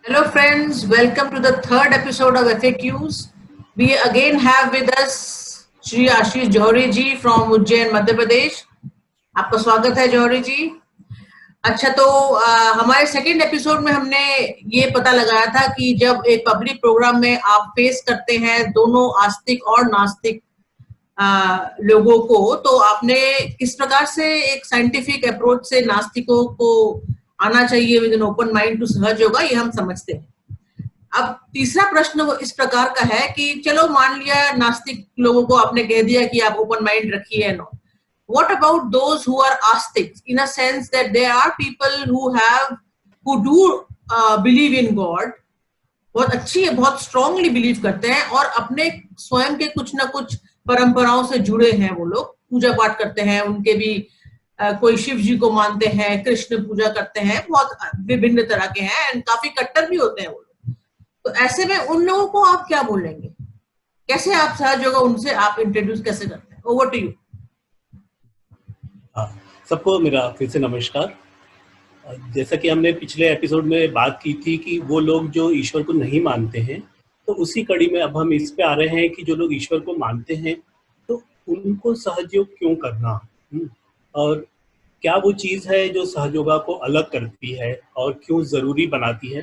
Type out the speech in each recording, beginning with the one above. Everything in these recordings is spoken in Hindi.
Hello friends, welcome to the third episode of FAQs. We again have with us Shri Ashish Johri ji from Ujjain, Madhya Pradesh. आपका स्वागत है जौहरी जी। अच्छा तो हमारे सेकेंड एपिसोड में हमने ये पता लगाया था कि जब एक पब्लिक प्रोग्राम में आप फेस करते हैं दोनों आस्तिक और नास्तिक लोगों को, तो आपने किस प्रकार से एक साइंटिफिक अप्रोच से नास्तिकों को आना चाहिए with an open mind to Sahaja Yoga, ये हम समझते हैं। अब तीसरा प्रश्न वो इस प्रकार का है कि चलो मान लिया नास्तिक लोगों को आपने कह दिया कि आप ओपन माइंड रखिए no, what about those who are astics in a sense that there are people who do believe in God, बहुत अच्छी है, बहुत स्ट्रांगली बिलीव करते हैं और अपने स्वयं के कुछ ना कुछ परंपराओं से जुड़े हैं, वो लोग पूजा पाठ करते हैं, उनके भी कोई शिव जी को मानते हैं, कृष्ण पूजा करते हैं, बहुत विभिन्न तरह के हैं एंड काफी कट्टर भी होते हैं वो लोग। तो ऐसे में उन लोगों को आप क्या बोलेंगे, कैसे आप सहज होगा उनसे आप इंट्रोड्यूस कैसे करते हैं? Over to you. सबको मेरा फिर से नमस्कार। जैसा कि हमने पिछले एपिसोड में बात की थी कि वो लोग जो ईश्वर को नहीं मानते हैं, तो उसी कड़ी में अब हम इस पे आ रहे हैं कि जो लोग ईश्वर को मानते हैं तो उनको सहयोग क्यों करना, और क्या वो चीज़ है जो सहयोगा को अलग करती है और क्यों ज़रूरी बनाती है।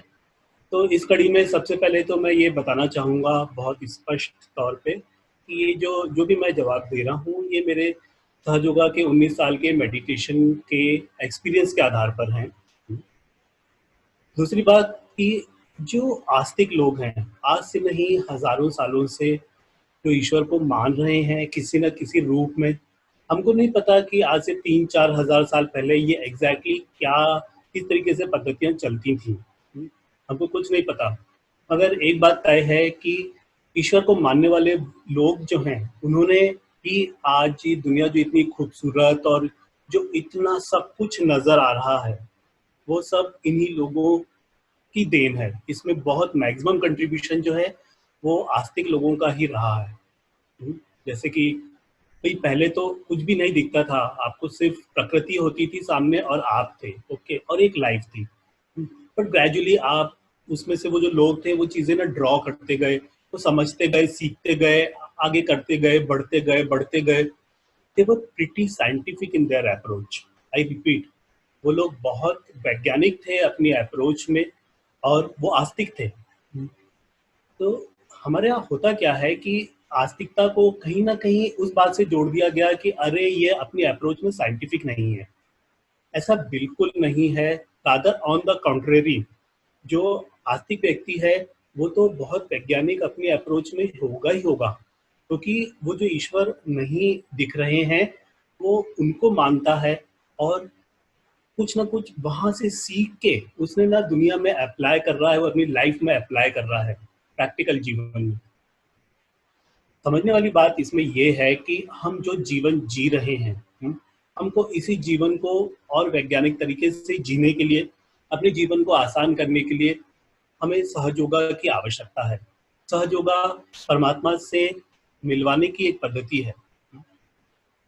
तो इस कड़ी में सबसे पहले तो मैं ये बताना चाहूँगा बहुत स्पष्ट तौर पे कि ये जो भी मैं जवाब दे रहा हूँ ये मेरे सहयोगा के 19 साल के मेडिटेशन के एक्सपीरियंस के आधार पर हैं। दूसरी बात कि जो आस्तिक लोग हैं आज से नहीं हजारों सालों से जो ईश्वर को मान रहे हैं किसी न किसी रूप में, हमको नहीं पता कि आज से 3-4 हजार साल पहले ये एग्जैक्टली क्या किस तरीके से पद्धतियाँ चलती थी, हमको कुछ नहीं पता। मगर एक बात तय है कि ईश्वर को मानने वाले लोग जो हैं उन्होंने भी आज ये दुनिया जो इतनी खूबसूरत और जो इतना सब कुछ नज़र आ रहा है वो सब इन्हीं लोगों की देन है। इसमें बहुत मैक्सिमम कंट्रीब्यूशन जो है वो आस्तिक लोगों का ही रहा है। जैसे कि भाई पहले तो कुछ भी नहीं दिखता था, आपको सिर्फ प्रकृति होती थी सामने और आप थे, ओके, और एक लाइफ थी। बट ग्रेजुअली आप उसमें से वो जो लोग थे वो चीज़ें ना ड्रॉ करते गए, वो समझते गए, सीखते गए, आगे करते गए, बढ़ते गए। They were pretty scientific in their approach. I repeat, वो लोग बहुत वैज्ञानिक थे अपनी अप्रोच में और वो आस्तिक थे। तो हमारे यहाँ होता क्या है कि आस्तिकता को कहीं ना कहीं उस बात से जोड़ दिया गया कि अरे ये अपनी अप्रोच में साइंटिफिक नहीं है। ऐसा बिल्कुल नहीं है, रादर ऑन द कॉन्ट्रेरी, जो आस्तिक व्यक्ति है वो तो बहुत वैज्ञानिक अपनी अप्रोच में होगा ही होगा, क्योंकि वो जो ईश्वर नहीं दिख रहे हैं वो उनको मानता है और कुछ ना कुछ वहां से सीख के उसने ना दुनिया में अप्लाई कर रहा है, वो अपनी लाइफ में अप्लाई कर रहा है प्रैक्टिकल जीवन में। समझने वाली बात इसमें ये है कि हम जो जीवन जी रहे हैं, हमको इसी जीवन को और वैज्ञानिक तरीके से जीने के लिए, अपने जीवन को आसान करने के लिए हमें सहयोगा की आवश्यकता है। सहयोगा परमात्मा से मिलवाने की एक पद्धति है।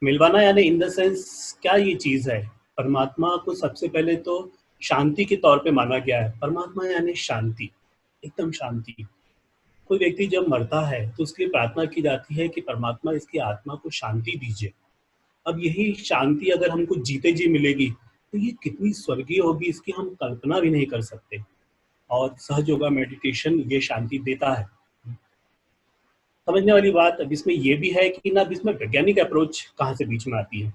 मिलवाना यानी इन द सेंस क्या ये चीज़ है, परमात्मा को सबसे पहले तो शांति के तौर पे माना गया है। परमात्मा यानी शांति, एकदम शांति। कोई व्यक्ति जब मरता है तो उसके लिए प्रार्थना की जाती है कि परमात्मा इसकी आत्मा को शांति दीजिए। अब यही शांति अगर हमको जीते जी मिलेगी तो ये कितनी स्वर्गीय होगी, इसकी हम कल्पना भी नहीं कर सकते। और सहज मेडिटेशन ये शांति देता है। समझने वाली बात अब इसमें यह भी है कि ना अब इसमें वैज्ञानिक अप्रोच कहाँ से बीच में आती है,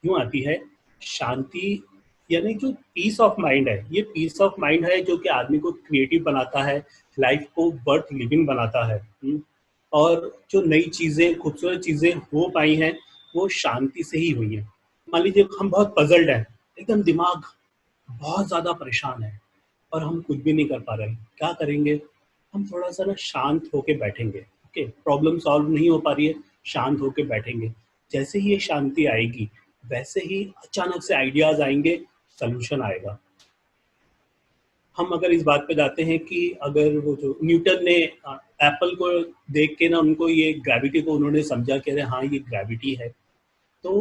क्यों आती है। शांति यानी जो पीस ऑफ माइंड है, ये पीस ऑफ माइंड है जो कि आदमी को क्रिएटिव बनाता है, लाइफ को बर्थ लिविंग बनाता है। और जो नई चीज़ें, खूबसूरत चीज़ें हो पाई हैं वो शांति से ही हुई हैं। मान लीजिए हम बहुत पजल्ड हैं, एकदम दिमाग बहुत ज़्यादा परेशान है और हम कुछ भी नहीं कर पा रहे हैं, क्या करेंगे, हम थोड़ा सा ना शांत होके बैठेंगे। ओके, प्रॉब्लम सॉल्व नहीं हो पा रही है, शांत होके बैठेंगे। जैसे ही ये शांति आएगी वैसे ही अचानक से आइडियाज आएंगे, सलूशन आएगा। हम अगर इस बात पे जाते हैं कि अगर वो जो न्यूटन ने एप्पल को देख के ना उनको ये ग्रेविटी को उन्होंने समझा कि अरे हाँ ये ग्रेविटी है, तो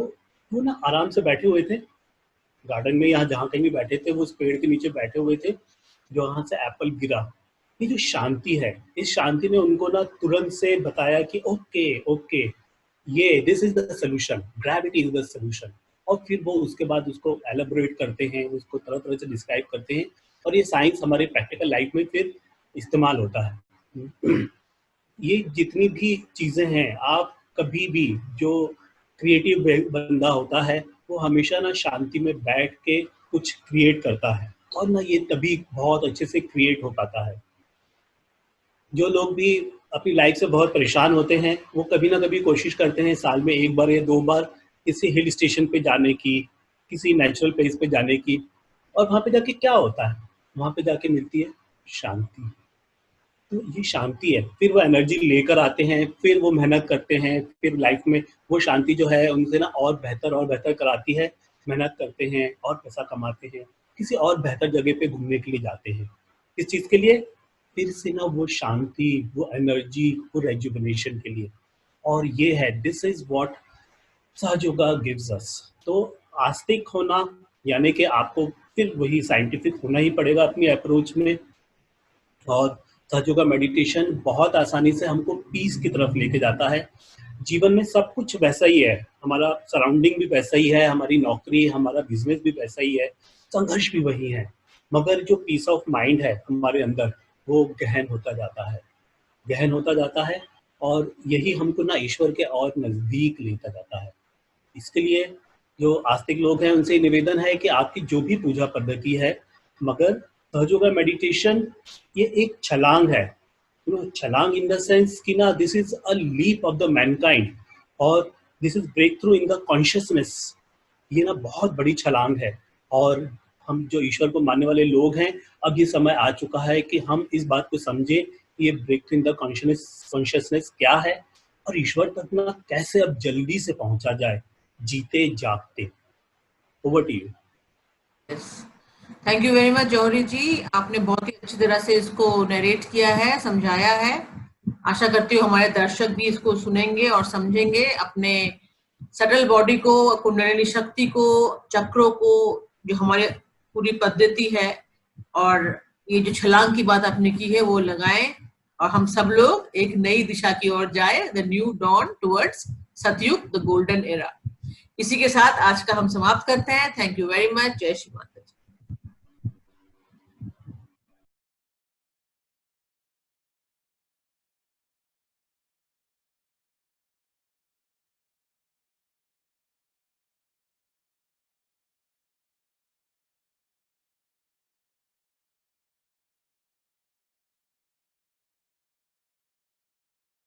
वो ना आराम से बैठे हुए थे गार्डन में, यहाँ जहाँ कहीं भी बैठे थे वो उस पेड़ के नीचे बैठे हुए थे जहाँ से एप्पल गिरा, ये जो शांति है, इस शांति ने उनको ना तुरंत से बताया कि ओके ओके, ये this is the solution, gravity is the solution. और फिर वो उसके बाद उसको एलेबोरेट करते हैं, उसको तरह तरह से डिस्क्राइब करते हैं, और ये साइंस हमारे प्रैक्टिकल लाइफ में फिर इस्तेमाल होता है। ये जितनी भी चीज़ें हैं, आप कभी भी जो क्रिएटिव बंदा होता है वो हमेशा ना शांति में बैठ के कुछ क्रिएट करता है, और ना ये तभी बहुत अच्छे से क्रिएट हो पाता है। जो लोग भी अपनी लाइफ से बहुत परेशान होते हैं, वो कभी ना कभी कोशिश करते हैं साल में एक बार या दो बार किसी हिल स्टेशन पे जाने की, किसी नेचुरल प्लेस पे जाने की। और वहाँ पे जाके क्या होता है, वहाँ पे जाके मिलती है शांति। तो ये शांति है, फिर वो एनर्जी लेकर आते हैं, फिर वो मेहनत करते हैं, फिर लाइफ में वो शांति जो है उनसे ना और बेहतर कराती है। मेहनत करते हैं और पैसा कमाते हैं, किसी और बेहतर जगह पे घूमने के लिए जाते हैं। किस चीज़ के लिए? फिर से ना वो शांति, वो एनर्जी, वो रेजुविनेशन के लिए। और ये है, दिस इज व्हाट सहज योगा गिव्स अस। तो आस्तिक होना यानी कि आपको फिर वही साइंटिफिक होना ही पड़ेगा अपनी अप्रोच में। और सहज योगा मेडिटेशन बहुत आसानी से हमको पीस की तरफ लेके जाता है। जीवन में सब कुछ वैसा ही है, हमारा सराउंडिंग भी वैसा ही है, हमारी नौकरी, हमारा बिजनेस भी वैसा ही है, संघर्ष भी वही है, मगर जो पीस ऑफ माइंड है हमारे अंदर वो गहन होता जाता है, गहन होता जाता है। और यही हमको ना ईश्वर के और नजदीक लेता जाता है। इसके लिए जो आस्तिक लोग हैं उनसे निवेदन है कि आपकी जो भी पूजा पद्धति है, मगर सहज योगा मेडिटेशन ये एक छलांग है, छलांग इन द सेंस कि ना this is a leap of the mankind, और this is breakthrough in the consciousness. ये ना बहुत बड़ी छलांग है। और हम जो ईश्वर को मानने वाले लोग हैं, अब ये समय आ चुका है कि हम इस बात को समझें कि ये breakthrough in the consciousness क्या है, और ईश्वर तक ना कैसे अब जल्दी से पहुंचा जाए, जीते जागते। Over to you. Thank you very much Johri ji, आपने बहुत ही अच्छी तरह से इसको नरेट किया है, समझाया है। आशा करती हूँ हमारे दर्शक भी इसको सुनेंगे और समझेंगे, अपने सटल बॉडी को, कुंडलिनी शक्ति को, चक्रों को, जो हमारे पूरी पद्धति है, और ये जो छलांग की बात आपने की है वो लगाएं, और हम सब लोग एक नई दिशा की ओर जाए, द न्यू डॉन टुवर्ड्स सतयुग, द गोल्डन एरा। इसी के साथ आज का हम समाप्त करते हैं। Thank you very much. जय श्री मान।